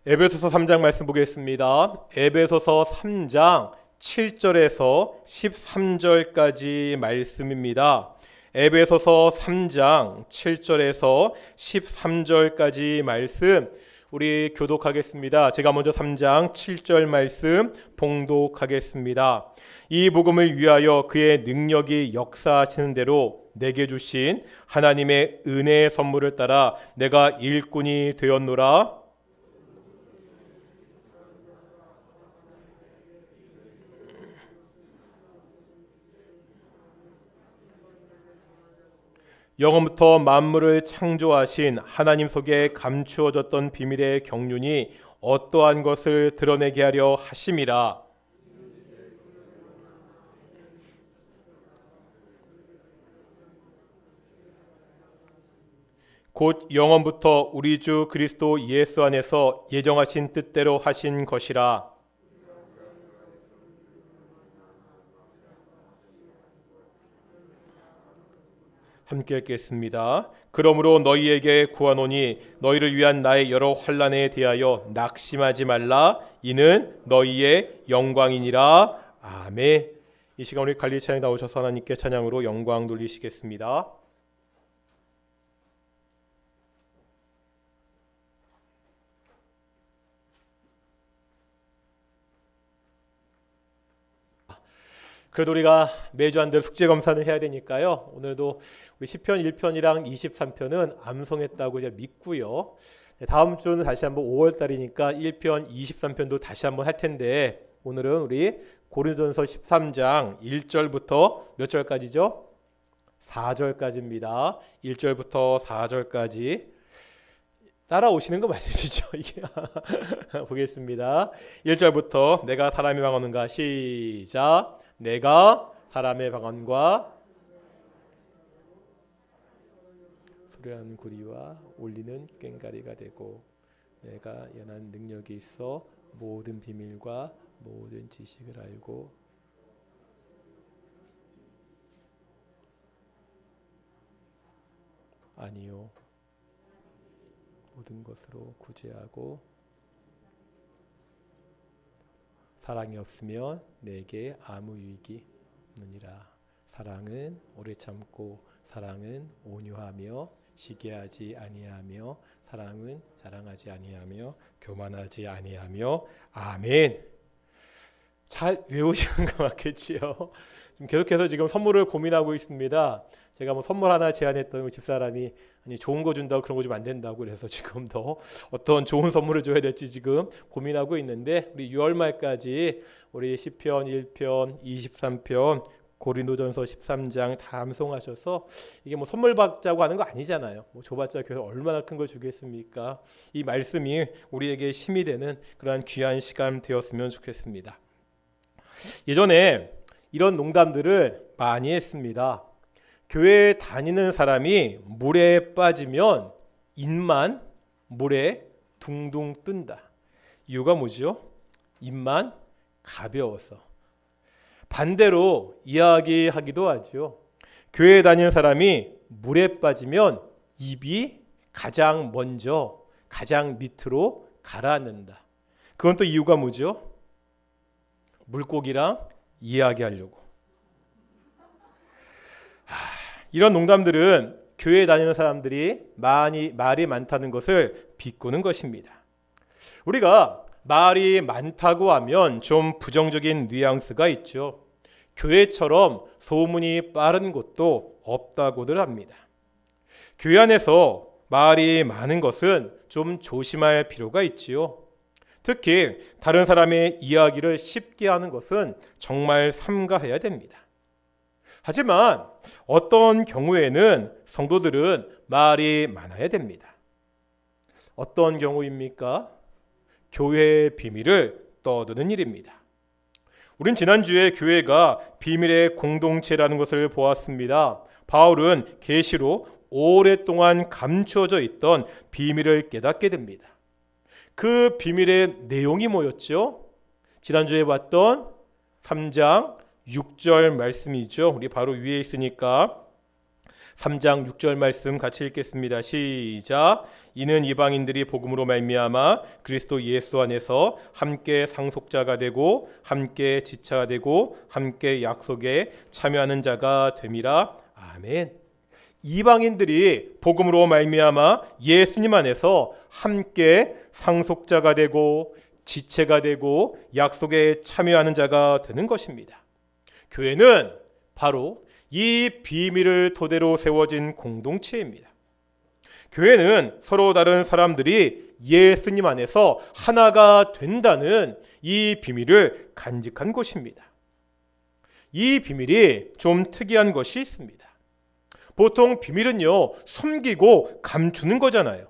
에베소서 3장 말씀 보겠습니다. 에베소서 3장 7절에서 13절까지 말씀입니다. 에베소서 3장 7절에서 13절까지 말씀 우리 교독하겠습니다. 제가 먼저 3장 7절 말씀 봉독하겠습니다. 이 복음을 위하여 그의 능력이 역사하시는 대로 내게 주신 하나님의 은혜의 선물을 따라 내가 일꾼이 되었노라. 영원부터 만물을 창조하신 하나님 속에 감추어졌던 비밀의 경륜이 어떠한 것을 드러내게 하려 하심이라. 곧 영원부터 우리 주 그리스도 예수 안에서 예정하신 뜻대로 하신 것이라. 함께 읽겠습니다. 그러므로 너희에게 구하노니 너희를 위한 나의 여러 환난에 대하여 낙심하지 말라. 이는 너희의 영광이니라. 아멘. 이 시간 우리 관리 찬양 나오셔서 하나님께 찬양으로 영광 돌리시겠습니다. 그래도 우리가 매주 한 달 숙제 검사는 해야 되니까요. 오늘도 우리 시편 1편이랑 23편은 암송했다고 이제 믿고요. 다음 주는 다시 한번 5월 달이니까 1편, 23편도 다시 한번 할 텐데 오늘은 우리 고린도전서 13장 1절부터 몇 절까지죠? 4절까지입니다. 1절부터 4절까지 따라오시는 거 맞으시죠? 이게 보겠습니다. 1절부터 내가 사람의 방언인가 시작. 내가 사람의 방언과 소리하는 구리와 울리는 꽹과리가 되고 내가 연한 능력이 있어 모든 비밀과 모든 지식을 알고 아니요 모든 것으로 구제하고 사랑이 없으면 내게 아무 유익이 없느니라. 사랑은 오래 참고 사랑은 온유하며 시기하지 아니하며 사랑은 자랑하지 아니하며 교만하지 아니하며 아멘. 잘 외우시는 거 맞겠지요? 지금 계속해서 지금 선물을 고민하고 있습니다. 제가 뭐 선물 하나 제안했더니 집사람이 아니 좋은 거 준다고 그런 거 주면 안 된다고 그래서 지금 더 어떤 좋은 선물을 줘야 될지 지금 고민하고 있는데 우리 6월 말까지 우리 시편 1편, 23편, 고린도전서 13장 다 암송하셔서 이게 뭐 선물 받자고 하는 거 아니잖아요. 뭐 줘봤자 교회 얼마나 큰 걸 주겠습니까? 이 말씀이 우리에게 힘이 되는 그러한 귀한 시간 되었으면 좋겠습니다. 예전에 이런 농담들을 많이 했습니다. 교회에 다니는 사람이 물에 빠지면 입만 물에 둥둥 뜬다. 이유가 뭐죠? 입만 가벼워서. 반대로 이야기하기도 하죠. 교회에 다니는 사람이 물에 빠지면 입이 가장 먼저 가장 밑으로 가라앉는다. 그건 또 이유가 뭐죠? 물고기랑 이야기하려고. 이런 농담들은 교회에 다니는 사람들이 말이 많다는 것을 비꼬는 것입니다. 우리가 말이 많다고 하면 좀 부정적인 뉘앙스가 있죠. 교회처럼 소문이 빠른 곳도 없다고들 합니다. 교회 안에서 말이 많은 것은 좀 조심할 필요가 있지요. 특히 다른 사람의 이야기를 쉽게 하는 것은 정말 삼가해야 됩니다. 하지만 어떤 경우에는 성도들은 말이 많아야 됩니다. 어떤 경우입니까? 교회의 비밀을 떠드는 일입니다. 우린 지난주에 교회가 비밀의 공동체라는 것을 보았습니다. 바울은 계시로 오랫동안 감추어져 있던 비밀을 깨닫게 됩니다. 그 비밀의 내용이 뭐였죠? 지난주에 봤던 3장 6절 말씀이죠. 우리 바로 위에 있으니까 3장 6절 말씀 같이 읽겠습니다. 시작. 이는 이방인들이 복음으로 말미암아 그리스도 예수 안에서 함께 상속자가 되고 함께 지체가 되고 함께 약속에 참여하는 자가 됨이라. 아멘. 이방인들이 복음으로 말미암아 예수님 안에서 함께 상속자가 되고 지체가 되고 약속에 참여하는 자가 되는 것입니다. 교회는 바로 이 비밀을 토대로 세워진 공동체입니다. 교회는 서로 다른 사람들이 예수님 안에서 하나가 된다는 이 비밀을 간직한 곳입니다. 이 비밀이 좀 특이한 것이 있습니다. 보통 비밀은요, 숨기고 감추는 거잖아요.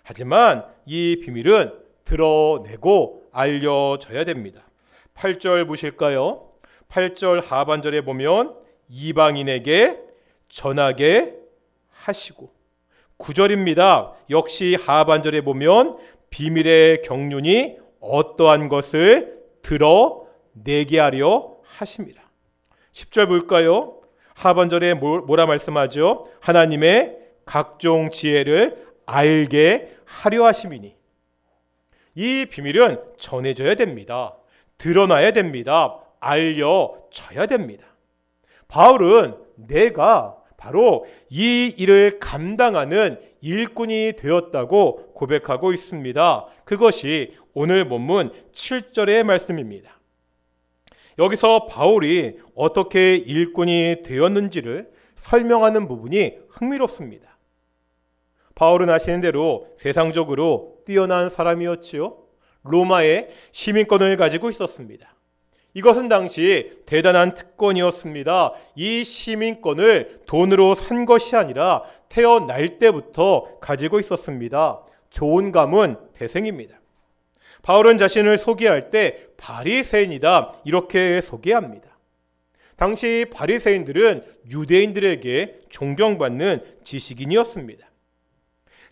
하지만 이 비밀은 드러내고 알려져야 됩니다. 8절 보실까요? 8절 하반절에 보면 이방인에게 전하게 하시고, 9절입니다. 역시 하반절에 보면 비밀의 경륜이 어떠한 것을 드러내게 하려 하십니다. 10절 볼까요? 하반절에 뭐라 말씀하죠? 하나님의 각종 지혜를 알게 하려 하심이니. 이 비밀은 전해져야 됩니다. 드러나야 됩니다. 알려져야 됩니다. 바울은 내가 바로 이 일을 감당하는 일꾼이 되었다고 고백하고 있습니다. 그것이 오늘 본문 7절의 말씀입니다. 여기서 바울이 어떻게 일꾼이 되었는지를 설명하는 부분이 흥미롭습니다. 바울은 아시는 대로 세상적으로 뛰어난 사람이었지요. 로마의 시민권을 가지고 있었습니다. 이것은 당시 대단한 특권이었습니다. 이 시민권을 돈으로 산 것이 아니라 태어날 때부터 가지고 있었습니다. 좋은 가문 태생입니다. 바울은 자신을 소개할 때 바리새인이다 이렇게 소개합니다. 당시 바리새인들은 유대인들에게 존경받는 지식인이었습니다.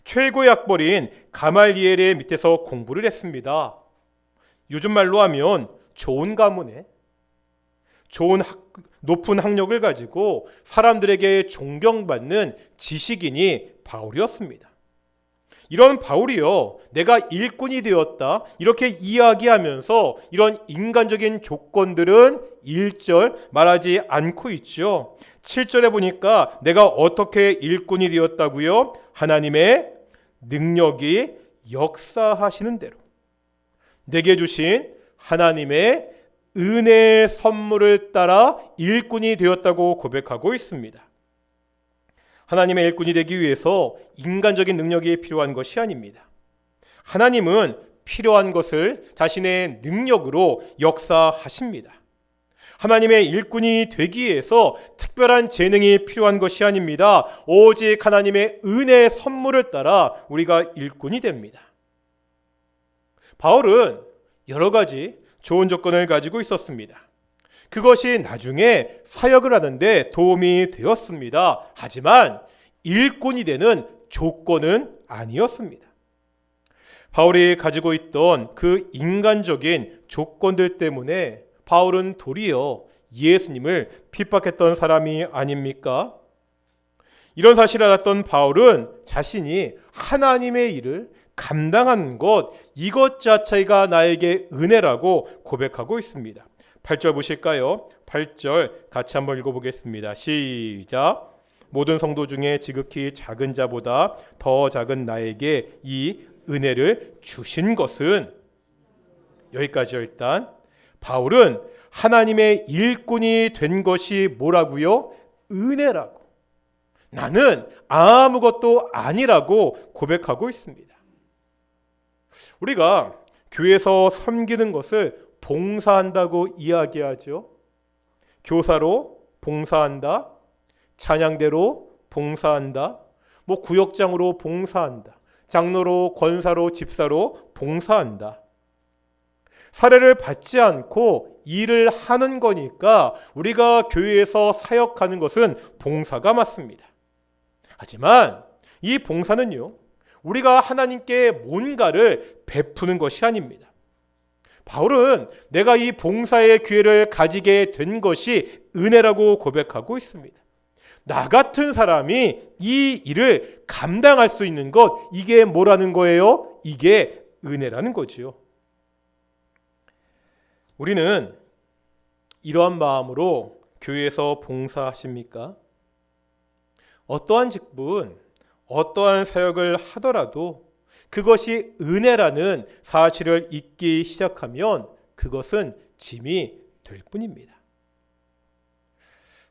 최고의 학벌인 가말리엘의 밑에서 공부를 했습니다. 요즘 말로 하면 좋은 가문에 높은 학력을 가지고 사람들에게 존경받는 지식인이 바울이었습니다. 이런 바울이요, 내가 일꾼이 되었다 이렇게 이야기하면서 이런 인간적인 조건들은 1절 말하지 않고 있죠. 7절에 보니까 내가 어떻게 일꾼이 되었다고요? 하나님의 능력이 역사하시는 대로 내게 주신 하나님의 은혜의 선물을 따라 일꾼이 되었다고 고백하고 있습니다. 하나님의 일꾼이 되기 위해서 인간적인 능력이 필요한 것이 아닙니다. 하나님은 필요한 것을 자신의 능력으로 역사하십니다. 하나님의 일꾼이 되기 위해서 특별한 재능이 필요한 것이 아닙니다. 오직 하나님의 은혜의 선물을 따라 우리가 일꾼이 됩니다. 바울은 여러 가지 좋은 조건을 가지고 있었습니다. 그것이 나중에 사역을 하는데 도움이 되었습니다. 하지만 일꾼이 되는 조건은 아니었습니다. 바울이 가지고 있던 그 인간적인 조건들 때문에 바울은 도리어 예수님을 핍박했던 사람이 아닙니까? 이런 사실을 알았던 바울은 자신이 하나님의 일을 감당한 것, 이것 자체가 나에게 은혜라고 고백하고 있습니다. 8절 보실까요? 8절 같이 한번 읽어보겠습니다. 시작. 모든 성도 중에 지극히 작은 자보다 더 작은 나에게 이 은혜를 주신 것은, 여기까지요. 일단 바울은 하나님의 일꾼이 된 것이 뭐라고요? 은혜라고. 나는 아무것도 아니라고 고백하고 있습니다. 우리가 교회에서 섬기는 것을 봉사한다고 이야기하죠. 교사로 봉사한다, 찬양대로 봉사한다, 구역장으로 봉사한다, 장로로, 권사로, 집사로 봉사한다. 사례를 받지 않고 일을 하는 거니까 우리가 교회에서 사역하는 것은 봉사가 맞습니다. 하지만 이 봉사는요, 우리가 하나님께 뭔가를 베푸는 것이 아닙니다. 바울은 내가 이 봉사의 기회를 가지게 된 것이 은혜라고 고백하고 있습니다. 나 같은 사람이 이 일을 감당할 수 있는 것, 이게 뭐라는 거예요? 이게 은혜라는 거지요. 우리는 이러한 마음으로 교회에서 봉사하십니까? 어떠한 직분, 어떠한 사역을 하더라도 그것이 은혜라는 사실을 잊기 시작하면 그것은 짐이 될 뿐입니다.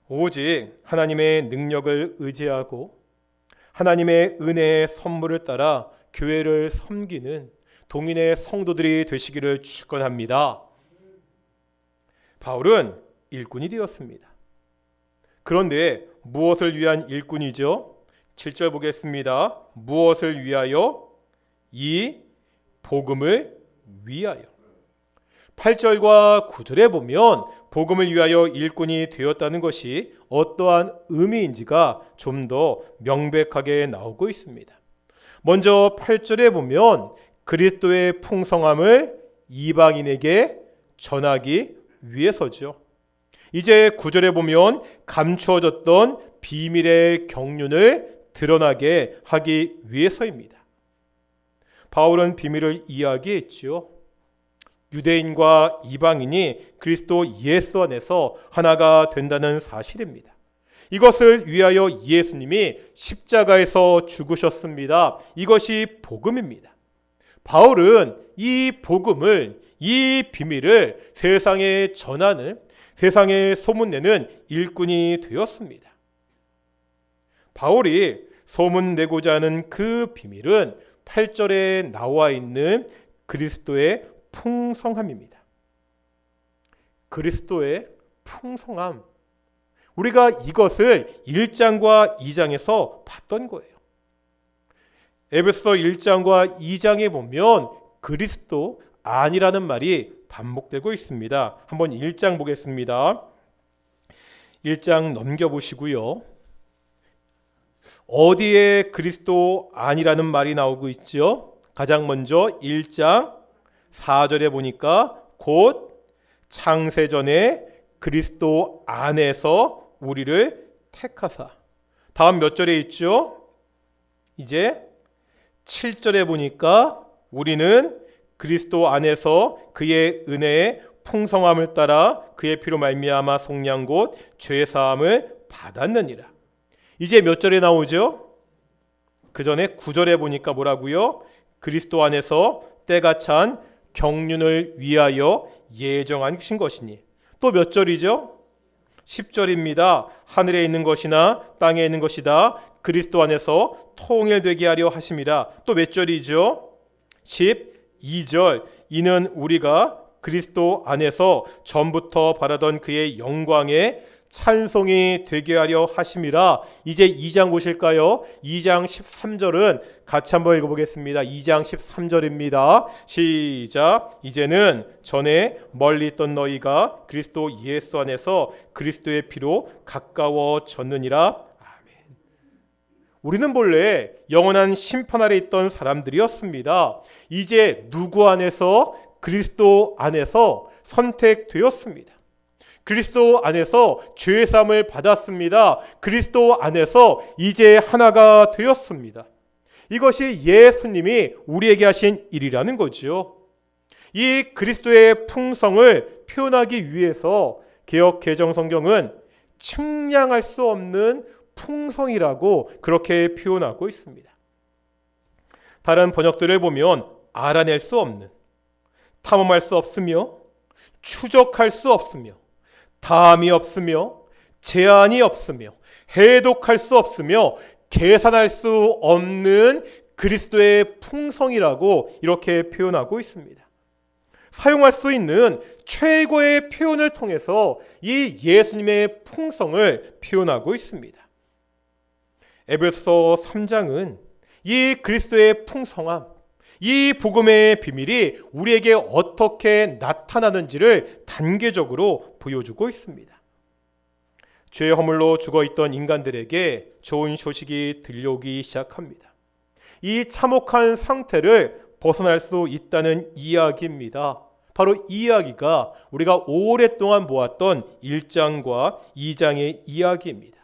오직 하나님의 능력을 의지하고 하나님의 은혜의 선물을 따라 교회를 섬기는 동인의 성도들이 되시기를 축원합니다. 바울은 일꾼이 되었습니다. 그런데 무엇을 위한 일꾼이죠? 7절 보겠습니다. 무엇을 위하여? 이 복음을 위하여. 8절과 9절에 보면 복음을 위하여 일꾼이 되었다는 것이 어떠한 의미인지가 좀 더 명백하게 나오고 있습니다. 먼저 8절에 보면 그리스도의 풍성함을 이방인에게 전하기 위해서죠. 이제 9절에 보면 감추어졌던 비밀의 경륜을 드러나게 하기 위해서입니다. 바울은 비밀을 이야기했지요. 유대인과 이방인이 그리스도 예수 안에서 하나가 된다는 사실입니다. 이것을 위하여 예수님이 십자가에서 죽으셨습니다. 이것이 복음입니다. 바울은 이 복음을, 이 비밀을 세상에 전하는, 세상에 소문내는 일꾼이 되었습니다. 바울이 소문내고자 하는 그 비밀은 8절에 나와 있는 그리스도의 풍성함입니다. 그리스도의 풍성함. 우리가 이것을 1장과 2장에서 봤던 거예요. 에베소 1장과 2장에 보면 그리스도 안이라는 말이 반복되고 있습니다. 한번 1장 보겠습니다. 1장 넘겨보시고요. 어디에 그리스도 안이라는 말이 나오고 있죠? 가장 먼저 1장 4절에 보니까 곧 창세전에 그리스도 안에서 우리를 택하사. 다음 몇 절에 있죠? 이제 7절에 보니까 우리는 그리스도 안에서 그의 은혜의 풍성함을 따라 그의 피로 말미암아 속량 곧 죄 사함을 받았느니라. 이제 몇 절에 나오죠? 그 전에 9절에 보니까 뭐라고요? 그리스도 안에서 때가 찬 경륜을 위하여 예정하신 것이니. 또 몇 절이죠? 10절입니다. 하늘에 있는 것이나 땅에 있는 것이다 그리스도 안에서 통일되게 하려 하심이라. 또 몇 절이죠? 12절. 이는 우리가 그리스도 안에서 전부터 바라던 그의 영광에 찬송이 되게 하려 하심이라. 이제 2장 보실까요? 2장 13절은 같이 한번 읽어보겠습니다. 2장 13절입니다. 시작. 이제는 전에 멀리 있던 너희가 그리스도 예수 안에서 그리스도의 피로 가까워졌느니라. 아멘. 우리는 본래 영원한 심판 아래 있던 사람들이었습니다. 이제 누구 안에서? 그리스도 안에서 선택되었습니다. 그리스도 안에서 죄사함을 받았습니다. 그리스도 안에서 이제 하나가 되었습니다. 이것이 예수님이 우리에게 하신 일이라는 거죠. 이 그리스도의 풍성을 표현하기 위해서 개역 개정 성경은 측량할 수 없는 풍성이라고 그렇게 표현하고 있습니다. 다른 번역들을 보면 알아낼 수 없는, 탐험할 수 없으며 추적할 수 없으며 다함이 없으며 제한이 없으며 해독할 수 없으며 계산할 수 없는 그리스도의 풍성이라고 이렇게 표현하고 있습니다. 사용할 수 있는 최고의 표현을 통해서 이 예수님의 풍성을 표현하고 있습니다. 에베소 3장은 이 그리스도의 풍성함, 이 복음의 비밀이 우리에게 어떻게 나타나는지를 단계적으로 보여주고 있습니다. 죄의 허물로 죽어있던 인간들에게 좋은 소식이 들려오기 시작합니다. 이 참혹한 상태를 벗어날 수 있다는 이야기입니다. 바로 이 이야기가 우리가 오랫동안 보았던 1장과 2장의 이야기입니다.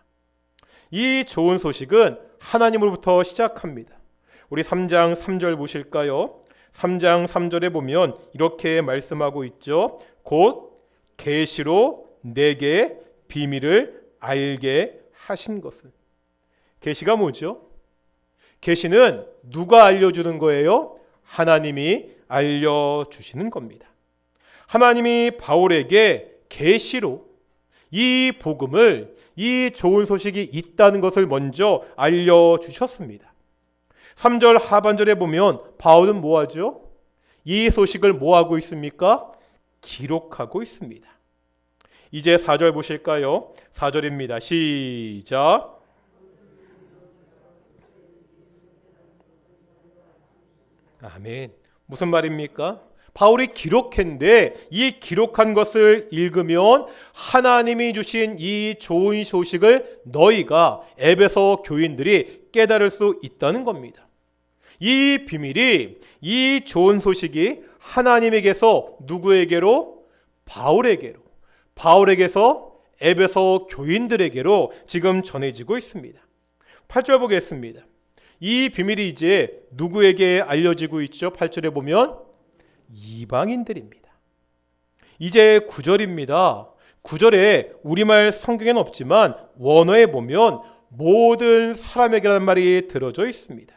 이 좋은 소식은 하나님으로부터 시작합니다. 우리 3장 3절 보실까요? 3장 3절에 보면 이렇게 말씀하고 있죠. 곧 계시로 내게 비밀을 알게 하신 것은. 계시가 뭐죠? 계시는 누가 알려주는 거예요? 하나님이 알려주시는 겁니다. 하나님이 바울에게 계시로 이 복음을, 이 좋은 소식이 있다는 것을 먼저 알려주셨습니다. 3절 하반절에 보면 바울은 뭐하죠? 이 소식을 뭐하고 있습니까? 기록하고 있습니다. 이제 4절 보실까요? 4절입니다. 시작. 아멘. 무슨 말입니까? 바울이 기록했는데 이 기록한 것을 읽으면 하나님이 주신 이 좋은 소식을 너희가 에베소 교인들이 깨달을 수 있다는 겁니다. 이 비밀이, 이 좋은 소식이 하나님에게서 누구에게로? 바울에게로, 바울에게서 에베소 교인들에게로 지금 전해지고 있습니다. 8절 보겠습니다. 이 비밀이 이제 누구에게 알려지고 있죠? 8절에 보면 이방인들입니다. 이제 9절입니다. 9절에 우리말 성경에는 없지만 원어에 보면 모든 사람에게라는 말이 들어져 있습니다.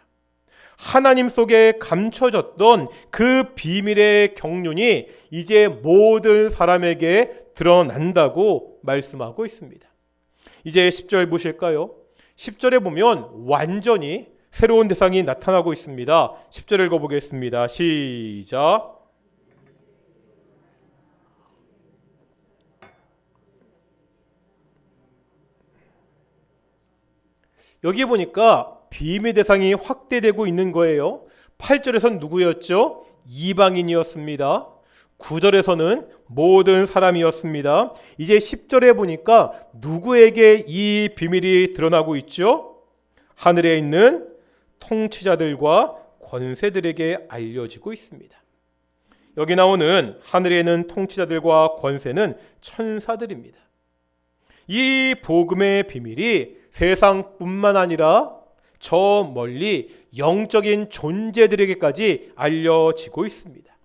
하나님 속에 감춰졌던 그 비밀의 경륜이 이제 모든 사람에게 드러난다고 말씀하고 있습니다. 이제 10절 보실까요? 10절에 보면 완전히 새로운 대상이 나타나고 있습니다. 10절 읽어보겠습니다. 시작. 여기 보니까 비밀 대상이 확대되고 있는 거예요. 8절에서는 누구였죠? 이방인이었습니다. 9절에서는 모든 사람이었습니다. 이제 10절에 보니까 누구에게 이 비밀이 드러나고 있죠? 하늘에 있는 통치자들과 권세들에게 알려지고 있습니다. 여기 나오는 하늘에 있는 통치자들과 권세는 천사들입니다. 이 복음의 비밀이 세상뿐만 아니라 저 멀리 영적인 존재들에게까지 알려지고 있습니다.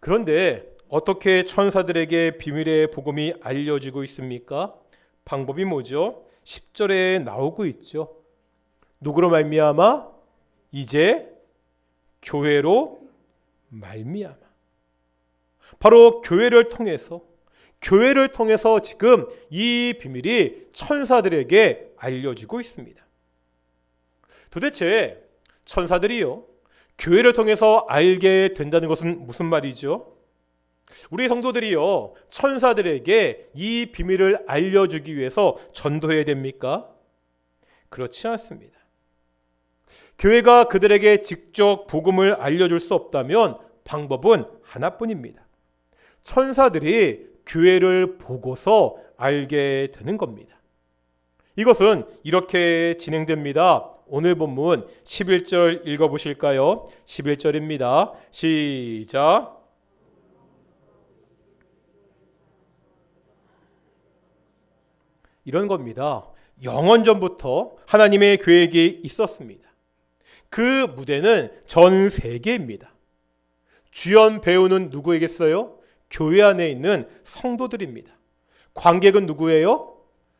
그런데 어떻게 천사들에게 비밀의 복음이 알려지고 있습니까? 방법이 뭐죠? 10절에 나오고 있죠. 누구로 말미암아? 이제 교회로 말미암아. 바로 교회를 통해서 지금 이 비밀이 천사들에게 알려지고 있습니다. 도대체 천사들이요, 교회를 통해서 알게 된다는 것은 무슨 말이죠? 우리 성도들이요, 천사들에게 이 비밀을 알려주기 위해서 전도해야 됩니까? 그렇지 않습니다. 교회가 그들에게 직접 복음을 알려줄 수 없다면 방법은 하나뿐입니다. 천사들이 교회를 보고서 알게 되는 겁니다. 이것은 이렇게 진행됩니다. 오늘 본문 11절 읽어보실까요? 11절입니다. 시작. 이런 겁니다. 영원전부터 하나님의 계획이 있었습니다. 그 무대는 전 세계입니다. 주연 배우는 누구이겠어요? 교회 안에 있는 성도들입니다. 관객은 누구예요?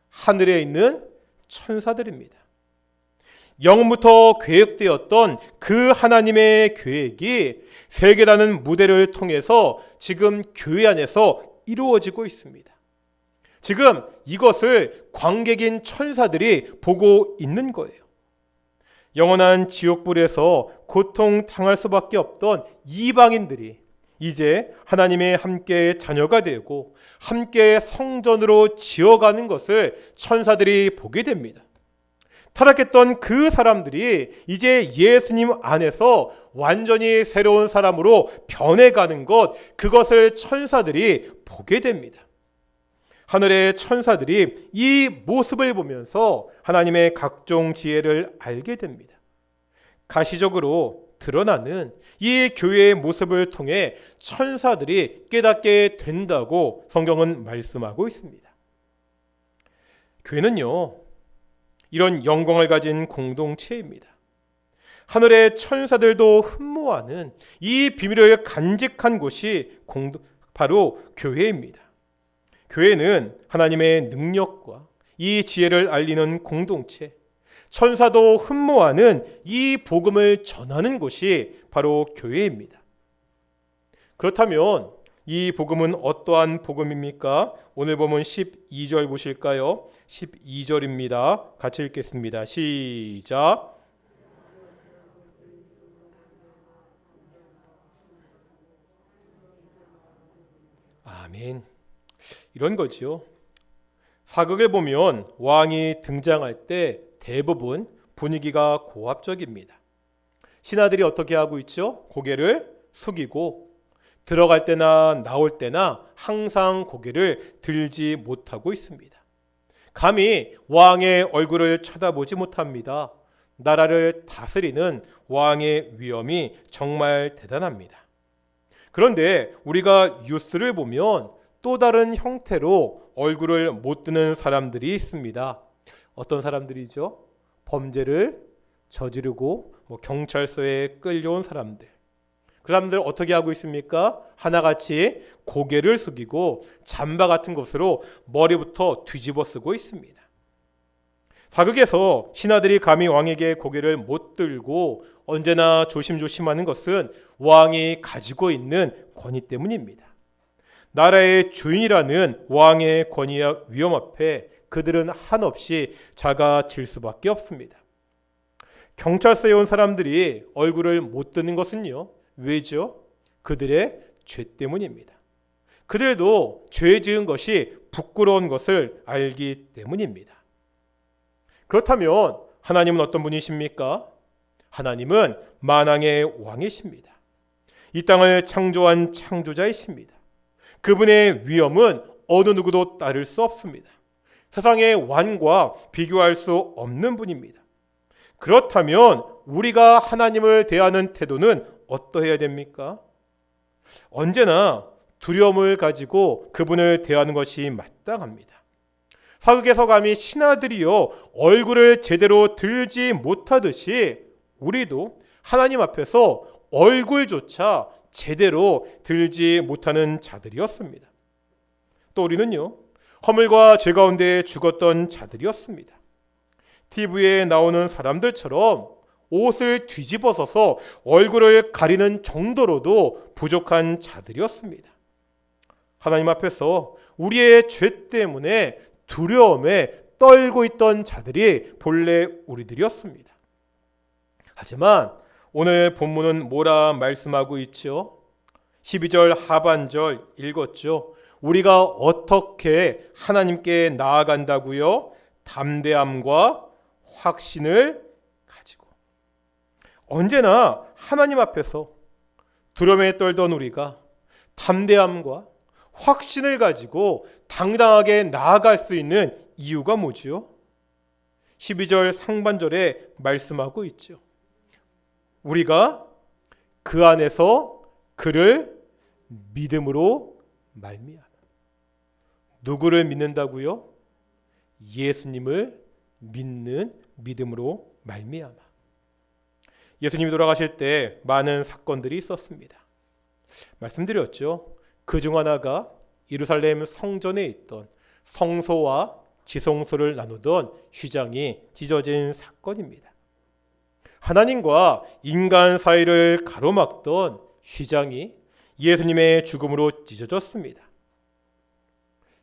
하늘에 있는 천사들입니다. 영부터 계획되었던 그 하나님의 계획이 세계라는 무대를 통해서 지금 교회 안에서 이루어지고 있습니다. 지금 이것을 관객인 천사들이 보고 있는 거예요. 영원한 지옥불에서 고통 당할 수밖에 없던 이방인들이 이제 하나님의 함께 자녀가 되고 함께 성전으로 지어가는 것을 천사들이 보게 됩니다. 타락했던 그 사람들이 이제 예수님 안에서 완전히 새로운 사람으로 변해가는 것, 그것을 천사들이 보게 됩니다. 하늘의 천사들이 이 모습을 보면서 하나님의 각종 지혜를 알게 됩니다. 가시적으로 드러나는 이 교회의 모습을 통해 천사들이 깨닫게 된다고 성경은 말씀하고 있습니다. 교회는요, 이런 영광을 가진 공동체입니다. 하늘의 천사들도 흠모하는 이 비밀을 간직한 곳이 바로 교회입니다. 교회는 하나님의 능력과 이 지혜를 알리는 공동체, 천사도 흠모하는 이 복음을 전하는 곳이 바로 교회입니다. 그렇다면 이 복음은 어떠한 복음입니까? 오늘 보면 12절 보실까요? 12절입니다. 같이 읽겠습니다. 시작. 아멘. 이런 거지요. 사극을 보면 왕이 등장할 때 대부분 분위기가 고압적입니다. 신하들이 어떻게 하고 있죠? 고개를 숙이고 들어갈 때나 나올 때나 항상 고개를 들지 못하고 있습니다. 감히 왕의 얼굴을 쳐다보지 못합니다. 나라를 다스리는 왕의 위엄이 정말 대단합니다. 그런데 우리가 뉴스를 보면 또 다른 형태로 얼굴을 못 드는 사람들이 있습니다. 어떤 사람들이죠? 범죄를 저지르고 경찰서에 끌려온 사람들. 그 사람들 어떻게 하고 있습니까? 하나같이 고개를 숙이고 잠바 같은 것으로 머리부터 뒤집어 쓰고 있습니다. 사극에서 신하들이 감히 왕에게 고개를 못 들고 언제나 조심조심하는 것은 왕이 가지고 있는 권위 때문입니다. 나라의 주인이라는 왕의 권위와 위엄 앞에 그들은 한없이 작아질 수밖에 없습니다. 경찰서에 온 사람들이 얼굴을 못 드는 것은요, 왜죠? 그들의 죄 때문입니다. 그들도 죄 지은 것이 부끄러운 것을 알기 때문입니다. 그렇다면 하나님은 어떤 분이십니까? 하나님은 만왕의 왕이십니다. 이 땅을 창조한 창조자이십니다. 그분의 위엄은 어느 누구도 따를 수 없습니다. 세상의 왕과 비교할 수 없는 분입니다. 그렇다면 우리가 하나님을 대하는 태도는 어떠해야 됩니까? 언제나 두려움을 가지고 그분을 대하는 것이 마땅합니다. 사극에서 감히 신하들이요 얼굴을 제대로 들지 못하듯이 우리도 하나님 앞에서 얼굴조차 제대로 들지 못하는 자들이었습니다. 또 우리는요 허물과 죄 가운데 죽었던 자들이었습니다. TV에 나오는 사람들처럼 옷을 뒤집어서서 얼굴을 가리는 정도로도 부족한 자들이었습니다. 하나님 앞에서 우리의 죄 때문에 두려움에 떨고 있던 자들이 본래 우리들이었습니다. 하지만 오늘 본문은 뭐라 말씀하고 있죠? 12절 하반절 읽었죠? 우리가 어떻게 하나님께 나아간다고요? 담대함과 확신을 가지고. 언제나 하나님 앞에서 두려움에 떨던 우리가 담대함과 확신을 가지고 당당하게 나아갈 수 있는 이유가 뭐지요? 12절 상반절에 말씀하고 있죠. 우리가 그 안에서 그를 믿음으로 말미암아. 누구를 믿는다고요? 예수님을 믿는 믿음으로 말미암아. 예수님이 돌아가실 때 많은 사건들이 있었습니다. 말씀드렸죠. 그중 하나가 예루살렘 성전에 있던 성소와 지성소를 나누던 휘장이 찢어진 사건입니다. 하나님과 인간 사이를 가로막던 휘장이 예수님의 죽음으로 찢어졌습니다.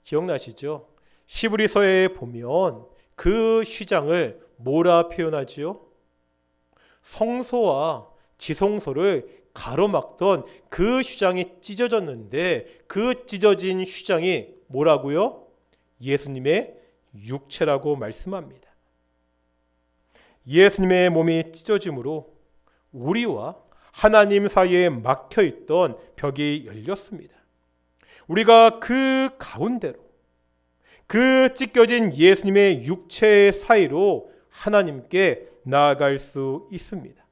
기억나시죠? 시브리서에 보면 그 휘장을 뭐라 표현하지요? 성소와 지성소를 가로막던 그 휘장이 찢어졌는데 그 찢어진 휘장이 뭐라고요? 예수님의 육체라고 말씀합니다. 예수님의 몸이 찢어짐으로 우리와 하나님 사이에 막혀있던 벽이 열렸습니다. 우리가 그 가운데로 그 찢겨진 예수님의 육체 사이로 하나님께 나아갈 수 있습니다.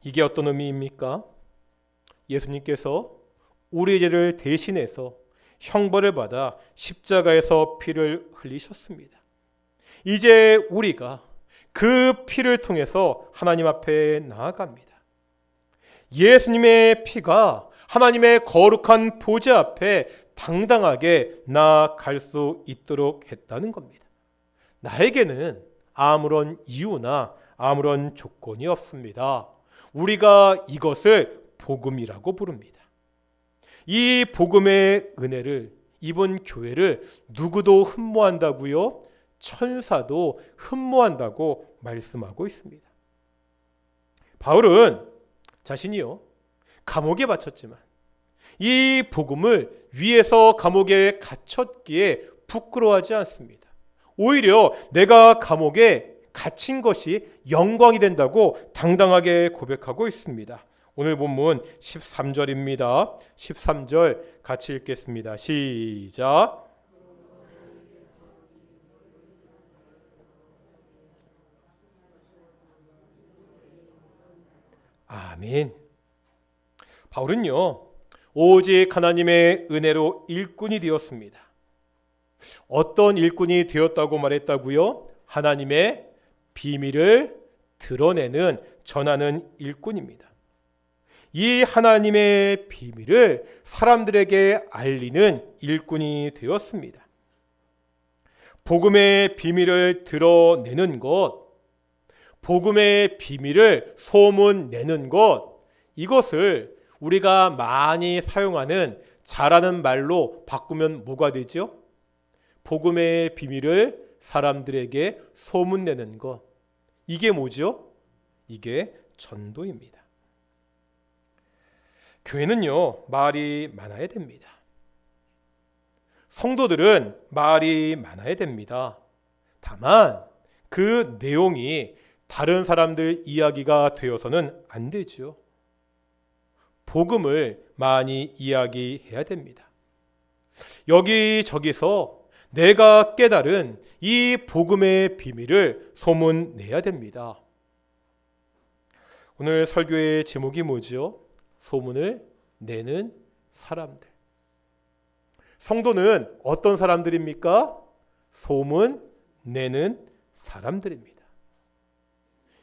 이게 어떤 의미입니까? 예수님께서 우리의 죄를 대신해서 형벌을 받아 십자가에서 피를 흘리셨습니다. 이제 우리가 그 피를 통해서 하나님 앞에 나아갑니다. 예수님의 피가 하나님의 거룩한 보좌 앞에 당당하게 나아갈 수 있도록 했다는 겁니다. 나에게는 아무런 이유나 아무런 조건이 없습니다. 우리가 이것을 복음이라고 부릅니다. 이 복음의 은혜를 입은 교회를 누구도 흠모한다고요? 천사도 흠모한다고 말씀하고 있습니다. 바울은 자신이요 감옥에 바쳤지만 이 복음을 위해서 감옥에 갇혔기에 부끄러워하지 않습니다. 오히려 내가 감옥에 갇힌 것이 영광이 된다고 당당하게 고백하고 있습니다. 오늘 본문 13절입니다. 13절 같이 읽겠습니다. 시작. 아멘. 바울은요 오직 하나님의 은혜로 일꾼이 되었습니다. 어떤 일꾼이 되었다고 말했다고요? 하나님의 비밀을 드러내는 전하는 일꾼입니다. 이 하나님의 비밀을 사람들에게 알리는 일꾼이 되었습니다. 복음의 비밀을 드러내는 것, 복음의 비밀을 소문내는 것, 이것을 우리가 많이 사용하는 잘하는 말로 바꾸면 뭐가 되죠? 복음의 비밀을 사람들에게 소문내는 것. 이게 뭐죠? 이게 전도입니다. 교회는요, 말이 많아야 됩니다. 성도들은 말이 많아야 됩니다. 다만 그 내용이 다른 사람들 이야기가 되어서는 안 되죠. 복음을 많이 이야기해야 됩니다. 여기저기서 내가 깨달은 이 복음의 비밀을 소문내야 됩니다. 오늘 설교의 제목이 뭐죠? 소문을 내는 사람들. 성도는 어떤 사람들입니까? 소문 내는 사람들입니다.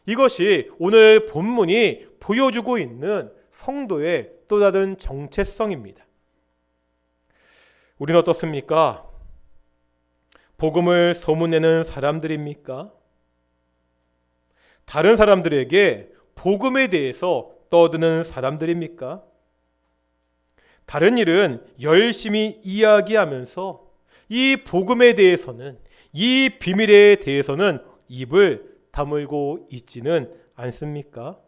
이것이 오늘 본문이 보여주고 있는 성도의 또 다른 정체성입니다. 우리는 어떻습니까? 복음을 소문내는 사람들입니까? 다른 사람들에게 복음에 대해서 떠드는 사람들입니까? 다른 일은 열심히 이야기하면서 이 복음에 대해서는, 이 비밀에 대해서는 입을 다물고 있지는 않습니까?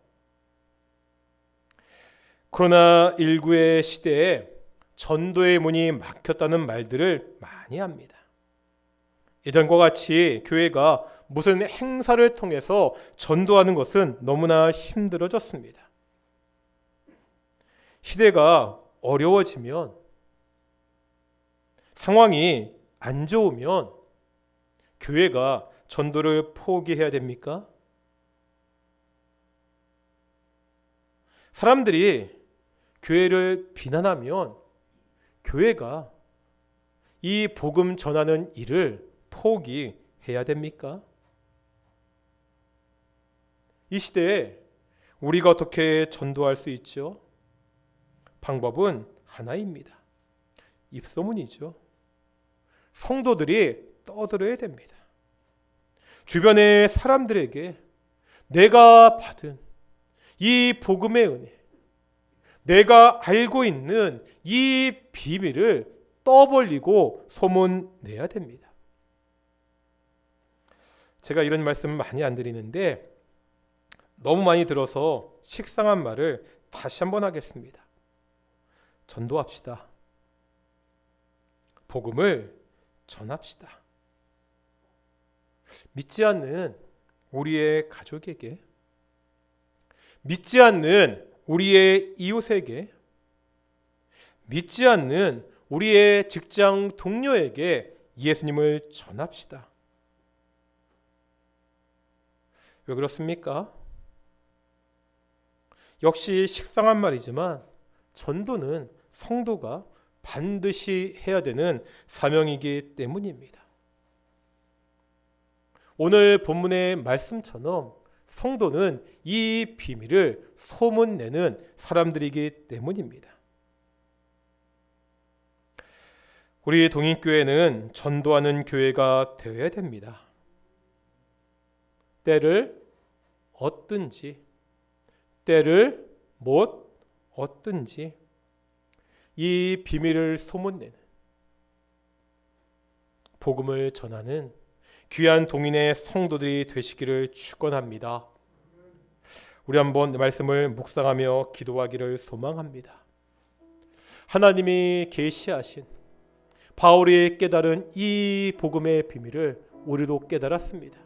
코로나19의 시대에 전도의 문이 막혔다는 말들을 많이 합니다. 예전과 같이 교회가 무슨 행사를 통해서 전도하는 것은 너무나 힘들어졌습니다. 시대가 어려워지면, 상황이 안 좋으면 교회가 전도를 포기해야 됩니까? 사람들이 교회를 비난하면 교회가 이 복음 전하는 일을 포기해야 됩니까? 이 시대에 우리가 어떻게 전도할 수 있죠? 방법은 하나입니다. 입소문이죠. 성도들이 떠들어야 됩니다. 주변의 사람들에게 내가 받은 이 복음의 은혜, 내가 알고 있는 이 비밀을 떠벌리고 소문내야 됩니다. 제가 이런 말씀 많이 안 드리는데 너무 많이 들어서 식상한 말을 다시 한번 하겠습니다. 전도합시다. 복음을 전합시다. 믿지 않는 우리의 가족에게, 믿지 않는 우리의 이웃에게, 믿지 않는 우리의 직장 동료에게 예수님을 전합시다. 왜 그렇습니까? 역시 식상한 말이지만 전도는 성도가 반드시 해야 되는 사명이기 때문입니다. 오늘 본문의 말씀처럼 성도는 이 비밀을 소문내는 사람들이기 때문입니다. 우리 동인교회는 전도하는 교회가 되어야 됩니다. 때를 얻든지 때를 못 얻든지 이 비밀을 소문내는, 복음을 전하는 귀한 동인의 성도들이 되시기를 축원합니다. 우리 한번 말씀을 묵상하며 기도하기를 소망합니다. 하나님이 계시하신 바울이 깨달은 이 복음의 비밀을 우리도 깨달았습니다.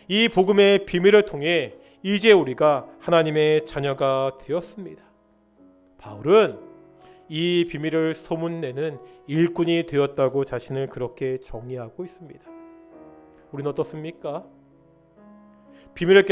이 복음의 비밀을 통해 이제 우리가 하나님의 자녀가 되었습니다. 바울은 이 비밀을 소문내는 일꾼이 되었다고 자신을 그렇게 정의하고 있습니다. 우리는 어떻습니까? 비밀을